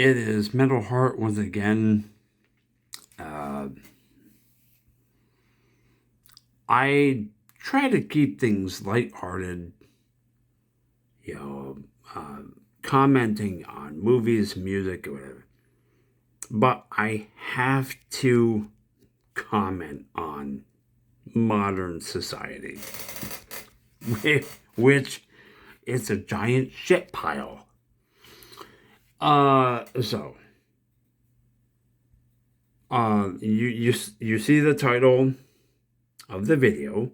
It is Mental Heart once again. Uh, I try to keep things lighthearted, you know, uh, commenting on movies, music, or whatever. But I have to comment on modern society, which is a giant shit pile. So you see the title of the video.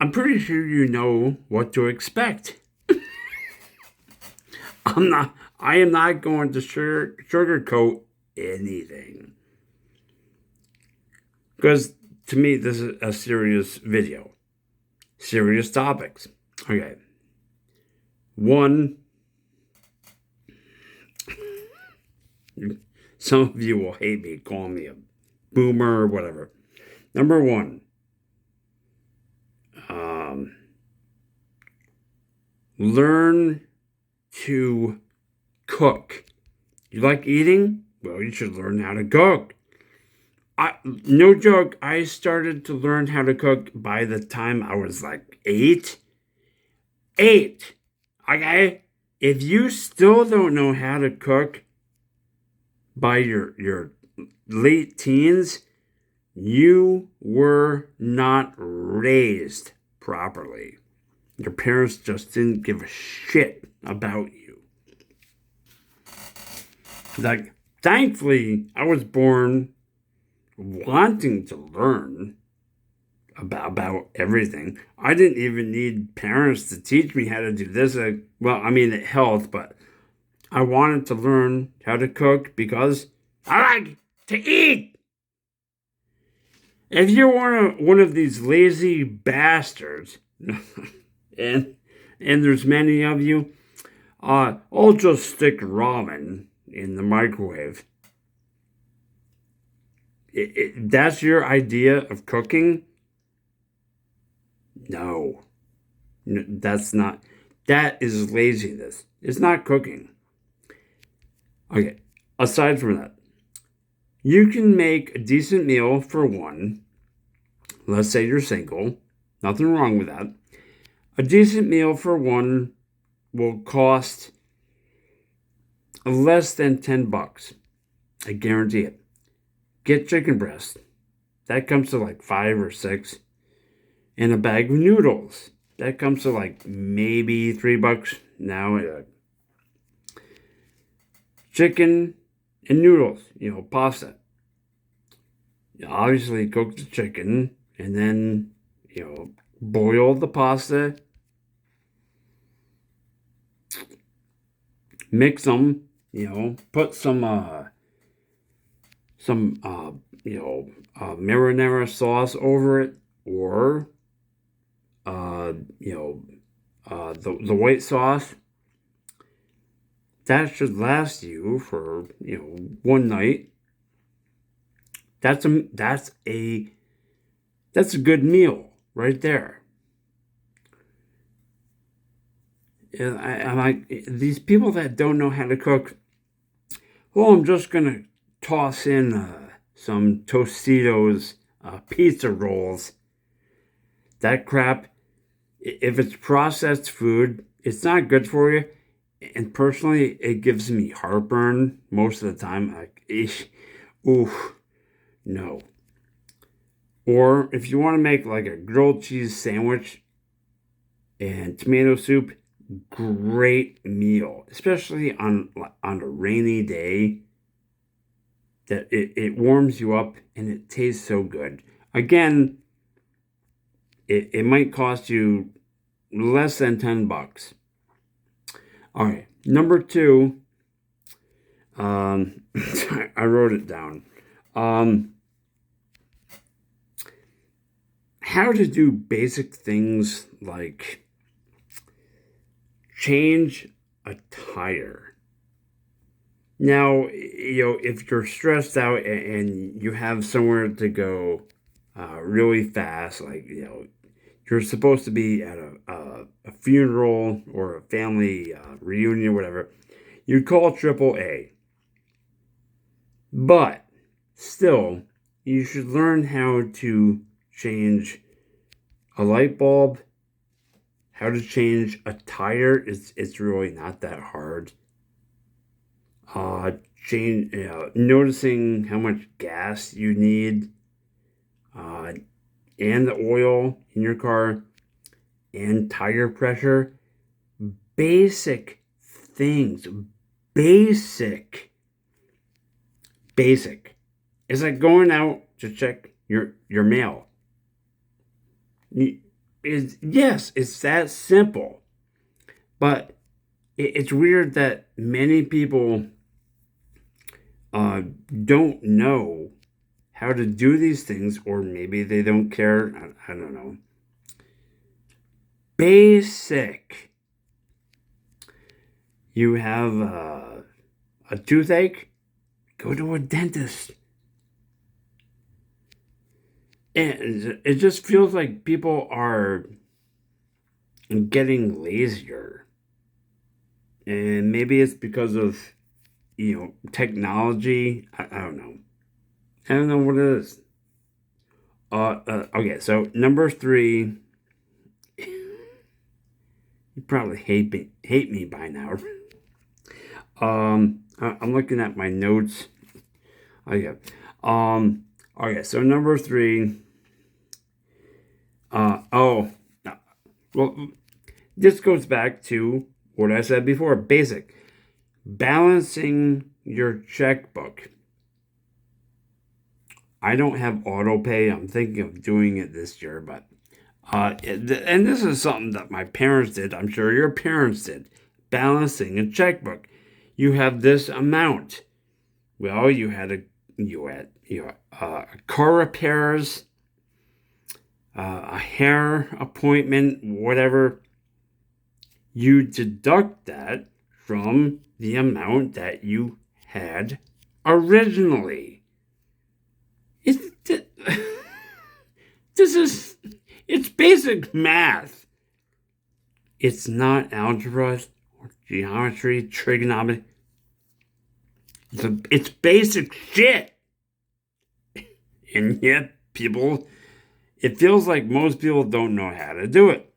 I'm pretty sure you know what to expect. I am not going to sugarcoat anything. Because to me, this is a serious video. Serious topics. Okay. One, some of you will hate me, call me a boomer or whatever. Number one, learn to cook. You like eating? Well, you should learn how to cook. No joke, I started to learn how to cook by the time I was like 8. 8. Okay? If you still don't know how to cook by your late teens, you were not raised properly. Your parents just didn't give a shit about you. Like, thankfully, I was born wanting to learn about everything. I didn't even need parents to teach me how to do this. It helped, but I wanted to learn how to cook because I like to eat. If you're one of these lazy bastards, and there's many of you, I'll just stick ramen in the microwave. That's your idea of cooking? No, that's not. That is laziness. It's not cooking. Okay, aside from that, you can make a decent meal for one. Let's say you're single. Nothing wrong with that. A decent meal for one will cost less than $10. I guarantee it. Get chicken breast. That comes to like 5 or 6. And a bag of noodles. That comes to like maybe $3 now. Chicken and noodles, pasta. You obviously cook the chicken and then, boil the pasta. Mix them, put some marinara sauce over it, or the white sauce. That should last you for one night. That's a good meal right there. And I'm like, these people that don't know how to cook. Well, I'm just gonna toss in some Tostitos pizza rolls. That crap. If it's processed food, it's not good for you. And personally, it gives me heartburn most of the time. Like, oof, no. Or if you want to make like a grilled cheese sandwich and tomato soup, great meal, especially on a rainy day. That it warms you up and it tastes so good. Again, it might cost you less than $10. All right, number 2. I wrote it down. How to do basic things like change a tire. Now, if you're stressed out and you have somewhere to go really fast, like, you're supposed to be at a funeral or a family reunion or whatever, you'd call AAA. But still, you should learn how to change a light bulb, how to change a tire. It's really not that hard. Noticing how much gas you need, and the oil in your car, and tire pressure. Basic things. Basic. It's like going out to check your mail. Yes, it's that simple. But it's weird that many people don't know how to do these things, or maybe they don't care. I don't know. Basic. You have a toothache? Go to a dentist. And it just feels like people are getting lazier. And maybe it's because of, technology. I don't know. I don't know what it is. Okay, so number 3. You probably hate me by now. I'm looking at my notes. Oh yeah. Okay, so number 3. Well, this goes back to what I said before. Basic. Balancing your checkbook. I don't have auto pay. I'm thinking of doing it this year, but and this is something that my parents did. I'm sure your parents did. Balancing a checkbook. You have this amount. Well, you had car repairs, a hair appointment, whatever. You deduct that from the amount that you had originally. It's basic math. It's not algebra or geometry, trigonometry. It's basic shit. And yet it feels like most people don't know how to do it.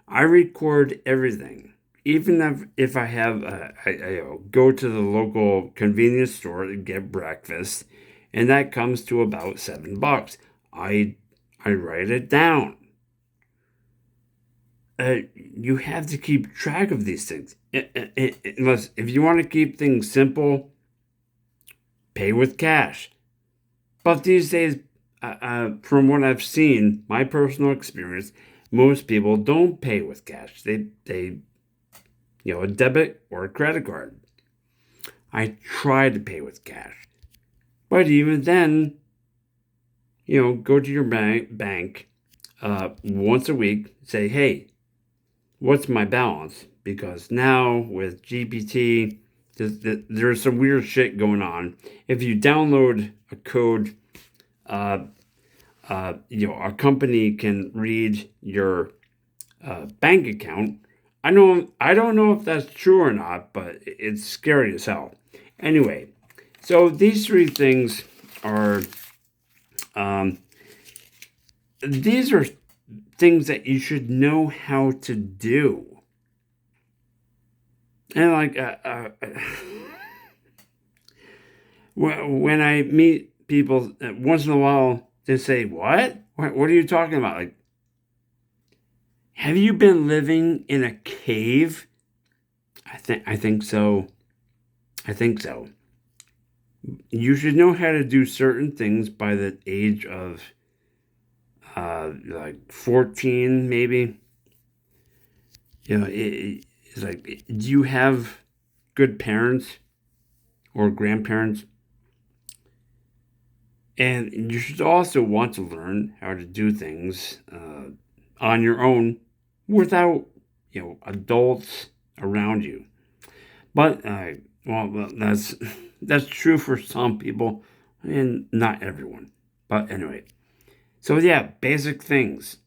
I record everything. Even if I have, I go to the local convenience store to get breakfast, and that comes to about $7. I write it down. You have to keep track of these things. Unless, if you want to keep things simple, pay with cash. But these days, from what I've seen, my personal experience, most people don't pay with cash. They a debit or a credit card. I try to pay with cash. But even then, go to your bank once a week, say, hey, what's my balance? Because now with GPT, there's some weird shit going on. If you download a code, a company can read your bank account. I don't know if that's true or not, but it's scary as hell. Anyway, so these 3 things are these are things that you should know how to do. And like when I meet people once in a while, they say, "What are you talking about?" Like, have you been living in a cave? I think so. I think so. You should know how to do certain things by the age of like 14, maybe. It's like, do you have good parents or grandparents? And you should also want to learn how to do things on your own without, adults around you. But that's true for some people and not everyone. But anyway, so yeah, basic things.